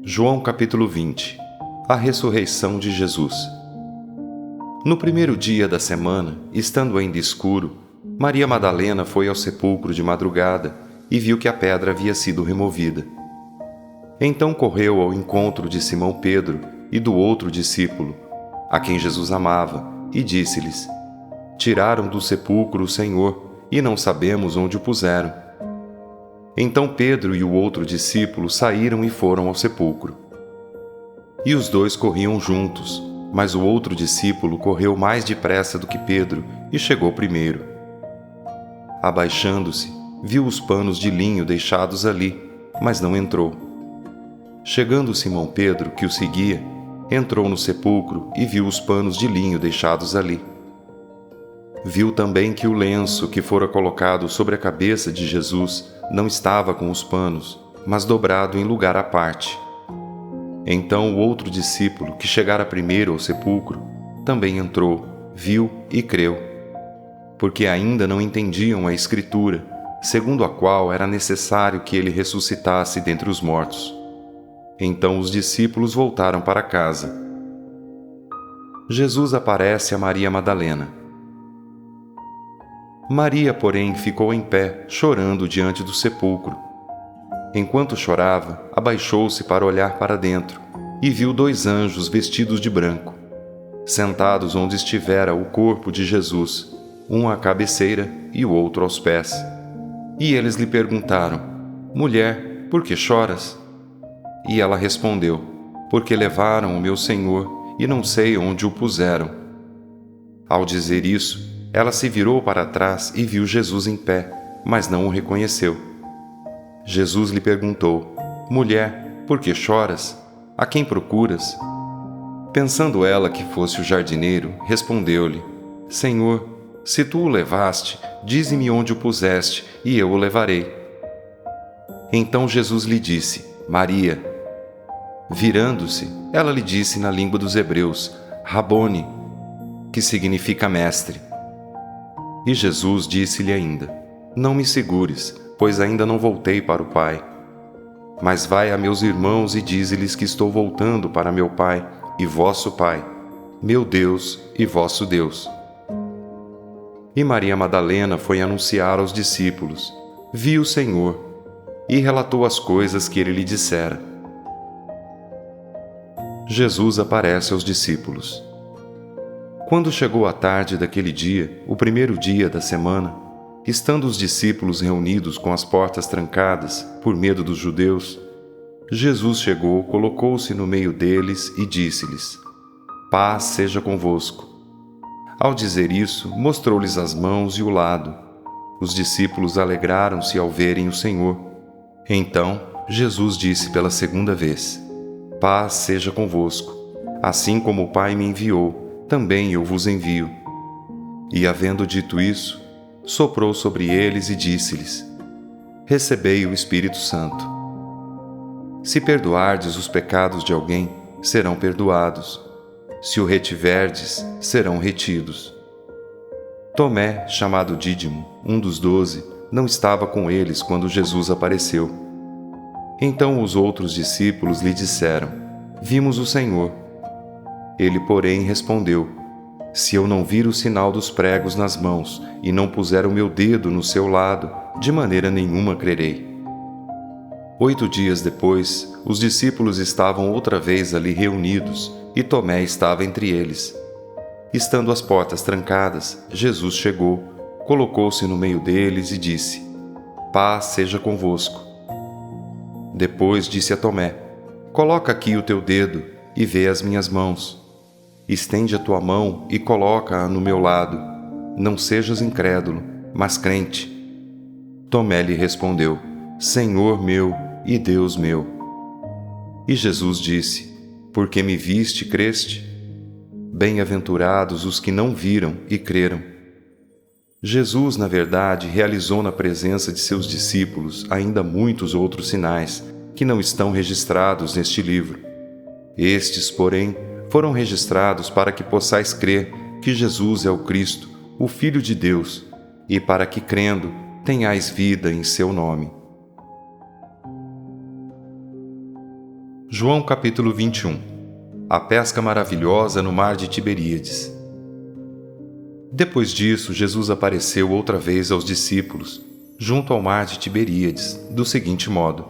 João capítulo 20. A ressurreição de Jesus. No primeiro dia da semana, estando ainda escuro, Maria Madalena foi ao sepulcro de madrugada e viu que a pedra havia sido removida. Então correu ao encontro de Simão Pedro e do outro discípulo, a quem Jesus amava, e disse-lhes: Tiraram do sepulcro o Senhor, e não sabemos onde o puseram. Então Pedro e o outro discípulo saíram e foram ao sepulcro. E os dois corriam juntos, mas o outro discípulo correu mais depressa do que Pedro e chegou primeiro. Abaixando-se, viu os panos de linho deixados ali, mas não entrou. Chegando Simão Pedro, que o seguia, entrou no sepulcro e viu os panos de linho deixados ali. Viu também que o lenço que fora colocado sobre a cabeça de Jesus não estava com os panos, mas dobrado em lugar à parte. Então o outro discípulo, que chegara primeiro ao sepulcro, também entrou, viu e creu, porque ainda não entendiam a Escritura, segundo a qual era necessário que ele ressuscitasse dentre os mortos. Então os discípulos voltaram para casa. Jesus aparece a Maria Madalena. Maria, porém, ficou em pé, chorando diante do sepulcro. Enquanto chorava, abaixou-se para olhar para dentro, e viu 2 anjos vestidos de branco, sentados onde estivera o corpo de Jesus, um à cabeceira e o outro aos pés. E eles lhe perguntaram: Mulher, por que choras? E ela respondeu: Porque levaram o meu Senhor, e não sei onde o puseram. Ao dizer isso, ela se virou para trás e viu Jesus em pé, mas não o reconheceu. Jesus lhe perguntou: Mulher, por que choras? A quem procuras? Pensando ela que fosse o jardineiro, respondeu-lhe: Senhor, se tu o levaste, dize-me onde o puseste, e eu o levarei. Então Jesus lhe disse: Maria. Virando-se, ela lhe disse na língua dos hebreus: Rabone, que significa mestre. E Jesus disse-lhe ainda: Não me segures, pois ainda não voltei para o Pai. Mas vai a meus irmãos e dize-lhes que estou voltando para meu Pai e vosso Pai, meu Deus e vosso Deus. E Maria Madalena foi anunciar aos discípulos: Viu o Senhor, e relatou as coisas que ele lhe dissera. Jesus aparece aos discípulos. Quando chegou a tarde daquele dia, o primeiro dia da semana, estando os discípulos reunidos com as portas trancadas, por medo dos judeus, Jesus chegou, colocou-se no meio deles e disse-lhes: Paz seja convosco. Ao dizer isso, mostrou-lhes as mãos e o lado. Os discípulos alegraram-se ao verem o Senhor. Então, Jesus disse pela segunda vez: Paz seja convosco. Assim como o Pai me enviou, também eu vos envio. E havendo dito isso, soprou sobre eles e disse-lhes: Recebei o Espírito Santo. Se perdoardes os pecados de alguém, serão perdoados. Se o retiverdes, serão retidos. Tomé, chamado Dídimo, um dos 12, não estava com eles quando Jesus apareceu. Então os outros discípulos lhe disseram: Vimos o Senhor. Ele, porém, respondeu: Se eu não vir o sinal dos pregos nas mãos e não puser o meu dedo no seu lado, de maneira nenhuma crerei. 8 dias depois, os discípulos estavam outra vez ali reunidos e Tomé estava entre eles. Estando as portas trancadas, Jesus chegou, colocou-se no meio deles e disse: Paz seja convosco. Depois disse a Tomé: Coloca aqui o teu dedo e vê as minhas mãos. Estende a tua mão e coloca-a no meu lado. Não sejas incrédulo, mas crente. Tomé lhe respondeu: Senhor meu e Deus meu. E Jesus disse: Porque me viste, creste? Bem-aventurados os que não viram e creram. Jesus, na verdade, realizou na presença de seus discípulos ainda muitos outros sinais que não estão registrados neste livro. Estes, porém, foram registrados para que possais crer que Jesus é o Cristo, o Filho de Deus, e para que, crendo, tenhais vida em seu nome. João capítulo 21. A pesca maravilhosa no mar de Tiberíades. Depois disso, Jesus apareceu outra vez aos discípulos, junto ao mar de Tiberíades, do seguinte modo: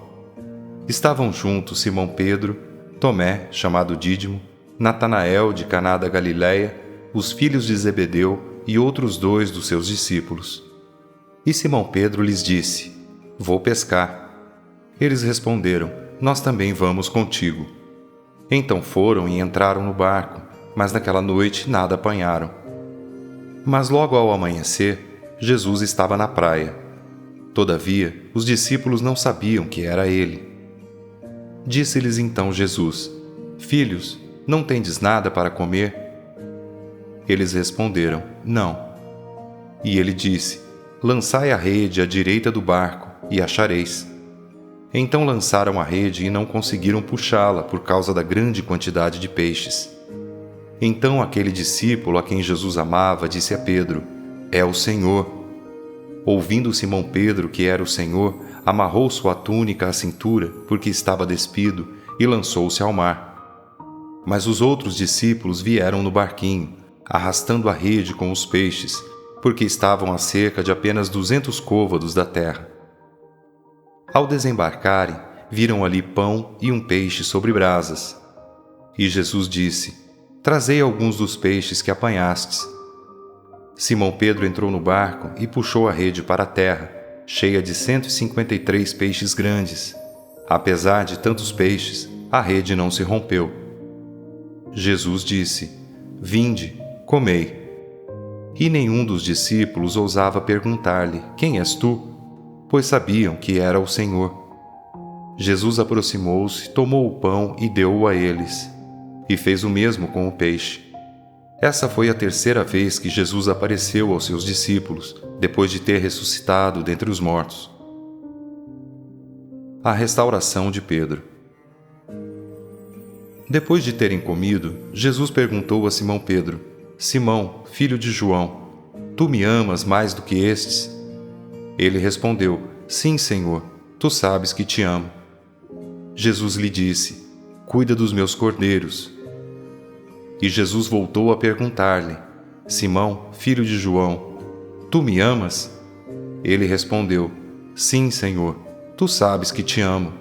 estavam juntos Simão Pedro, Tomé, chamado Dídimo, Natanael de Caná da Galileia, os filhos de Zebedeu e outros 2 dos seus discípulos. E Simão Pedro lhes disse: Vou pescar. Eles responderam: Nós também vamos contigo. Então foram e entraram no barco, mas naquela noite nada apanharam. Mas logo ao amanhecer, Jesus estava na praia. Todavia, os discípulos não sabiam que era ele. Disse-lhes então Jesus: Filhos, não tendes nada para comer? Eles responderam: Não. E ele disse: Lançai a rede à direita do barco, e achareis. Então lançaram a rede e não conseguiram puxá-la por causa da grande quantidade de peixes. Então aquele discípulo a quem Jesus amava disse a Pedro: É o Senhor. Ouvindo Simão Pedro que era o Senhor, amarrou sua túnica à cintura, porque estava despido, e lançou-se ao mar. Mas os outros discípulos vieram no barquinho, arrastando a rede com os peixes, porque estavam a cerca de apenas 200 côvados da terra. Ao desembarcarem, viram ali pão e um peixe sobre brasas. E Jesus disse: Trazei alguns dos peixes que apanhastes. Simão Pedro entrou no barco e puxou a rede para a terra, cheia de 153 peixes grandes. Apesar de tantos peixes, a rede não se rompeu. Jesus disse: Vinde, comei. E nenhum dos discípulos ousava perguntar-lhe: Quem és tu? Pois sabiam que era o Senhor. Jesus aproximou-se, tomou o pão e deu-o a eles, e fez o mesmo com o peixe. Essa foi a terceira vez que Jesus apareceu aos seus discípulos, depois de ter ressuscitado dentre os mortos. A restauração de Pedro. Depois de terem comido, Jesus perguntou a Simão Pedro: Simão, filho de João, tu me amas mais do que estes? Ele respondeu: Sim, Senhor, tu sabes que te amo. Jesus lhe disse: Cuida dos meus cordeiros. E Jesus voltou a perguntar-lhe: Simão, filho de João, tu me amas? Ele respondeu: Sim, Senhor, tu sabes que te amo.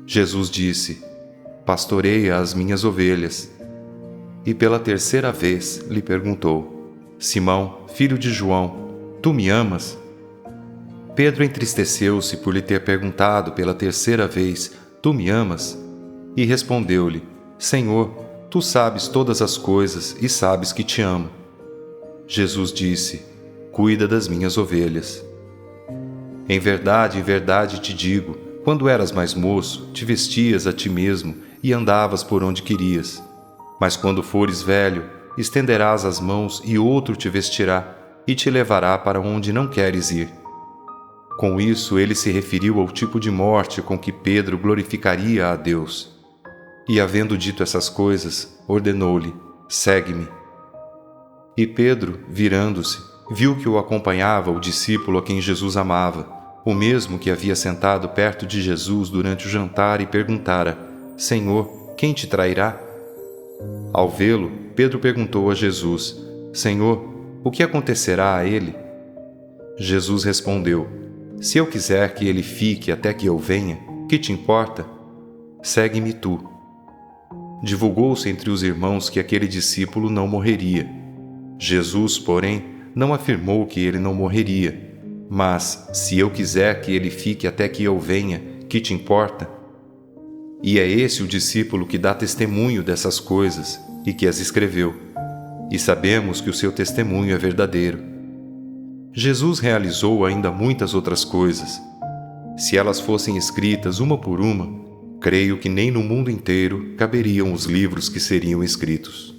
Jesus disse: Pastoreia as minhas ovelhas. E pela terceira vez lhe perguntou: Simão, filho de João, tu me amas? Pedro entristeceu-se por lhe ter perguntado pela terceira vez: Tu me amas? E respondeu-lhe: Senhor, tu sabes todas as coisas e sabes que te amo. Jesus disse: Cuida das minhas ovelhas. Em verdade te digo, quando eras mais moço, te vestias a ti mesmo e andavas por onde querias. Mas quando fores velho, estenderás as mãos e outro te vestirá e te levará para onde não queres ir. Com isso, ele se referiu ao tipo de morte com que Pedro glorificaria a Deus. E, havendo dito essas coisas, ordenou-lhe: Segue-me. E Pedro, virando-se, viu que o acompanhava o discípulo a quem Jesus amava, o mesmo que havia sentado perto de Jesus durante o jantar e perguntara: Senhor, quem te trairá? Ao vê-lo, Pedro perguntou a Jesus: Senhor, o que acontecerá a ele? Jesus respondeu: Se eu quiser que ele fique até que eu venha, que te importa? Segue-me tu. Divulgou-se entre os irmãos que aquele discípulo não morreria. Jesus, porém, não afirmou que ele não morreria, mas, se eu quiser que ele fique até que eu venha, que te importa? E é esse o discípulo que dá testemunho dessas coisas e que as escreveu, e sabemos que o seu testemunho é verdadeiro. Jesus realizou ainda muitas outras coisas. Se elas fossem escritas uma por uma, creio que nem no mundo inteiro caberiam os livros que seriam escritos.